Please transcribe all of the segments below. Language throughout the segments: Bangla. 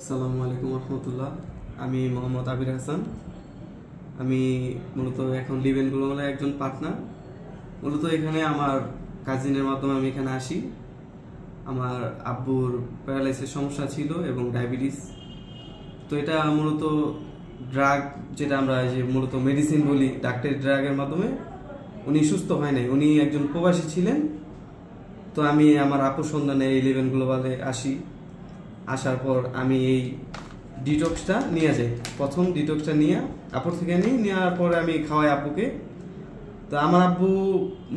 আসসালামু আলাইকুম রহমতুল্লাহ। আমি মোহাম্মদ আবির হাসান। আমি মূলত এখন লিভ ইন গ্লোবালে একজন পার্টনার। মূলত এখানে আমার কাজিনের মাধ্যমে আমি এখানে আসি। আমার আব্বুর প্যারালাইসিস সমস্যা ছিল এবং ডায়াবেটিস। তো এটা মূলত ড্রাগ, যেটা আমরা মূলত মেডিসিন বলি, ডাক্তারের ড্রাগের মাধ্যমে উনি সুস্থ হয় নাই। উনি একজন প্রবাসী ছিলেন। তো আমি আমার আপুর সন্ধানে এই লিভ ইন গ্লোবালে আসি। আসার পর আমি এই ডিটক্সটা নিয়ে যাই। প্রথম ডিটক্সটা নিয়ে আপুর থেকে নেওয়ার পরে আমি খাওয়াই আপুকে। তো আমার আব্বু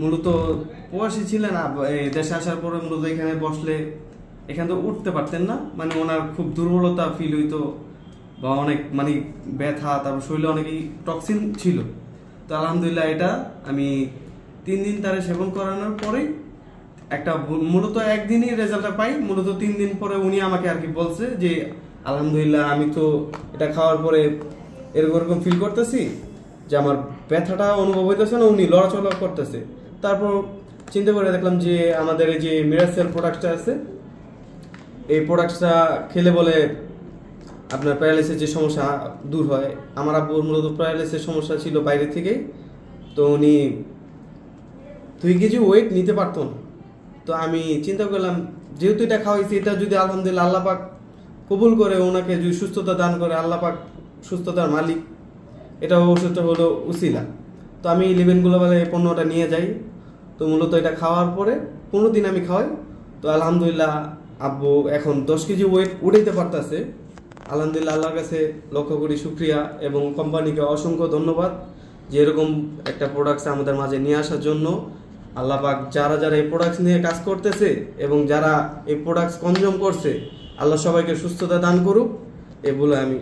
মূলত প্রবাসী ছিলেন। দেশে আসার পরে মূলত এখানে বসলে এখান থেকে উঠতে পারতেন না, মানে ওনার খুব দুর্বলতা ফিল হইতো বা অনেক ব্যথা, তারপর শরীরে অনেকই টক্সিন ছিল। তো আলহামদুলিল্লাহ এটা আমি 3 দিন তারে সেবন করানোর পরেই একটা মূলত একদিনই রেজাল্টটা পাই। মূলত 3 দিন পরে উনি আমাকে আর কি বলছে যে আলহামদুলিল্লাহ আমি তো এটা খাওয়ার পরে এরকম ফিল করতেছি যে আমার ব্যথাটা অনুভব হইতেছে না, উনি লড়াচড়া করতেছে। তারপর চিন্তা করে দেখলাম যে আমাদের এই যে মিরাসেল প্রোডাক্টটা আছে, এই প্রোডাক্টটা খেলে বলে আপনার প্যারালাইসিসের যে সমস্যা দূর হয়। আমার আব্বুর মূলত প্যারালাইসিসের সমস্যা ছিল বাইরে থেকেই। তো উনি 2 কেজি ওয়েট নিতে পারতো না। তো আমি চিন্তা করলাম যেহেতু এটা খাওয়াইছি, এটা যদি আলহামদুলিল্লাহ আল্লাহ পাক কবুল করে, ওনাকে যদি সুস্থতা দান করে, আল্লাহ পাক সুস্থতার মালিক, এটা ওষুধটা হলো উসিলা। তো আমি লিভ ইন গ্লোবালে এই পণ্যটা নিয়ে যাই। তো মূলত এটা খাওয়ার পরে 15 দিন আমি খাওয়াই। তো আলহামদুলিল্লাহ আব্বু এখন 10 কেজি ওয়েট উঠাইতে পারতেছে। আলহামদুলিল্লাহ আল্লাহর কাছে লক্ষ কোটি শুকরিয়া এবং কোম্পানিকে অসংখ্য ধন্যবাদ যে এরকম একটা প্রোডাক্টস আমাদের মাঝে নিয়ে আসার জন্য। আল্লাহ পাক যারা এই প্রোডাক্টস নিয়ে কাজ করতেছে এবং যারা এই প্রোডাক্টস কনজিউম করছে, আল্লাহ সবাইকে সুস্থতা দান করুক, এ বলে আমি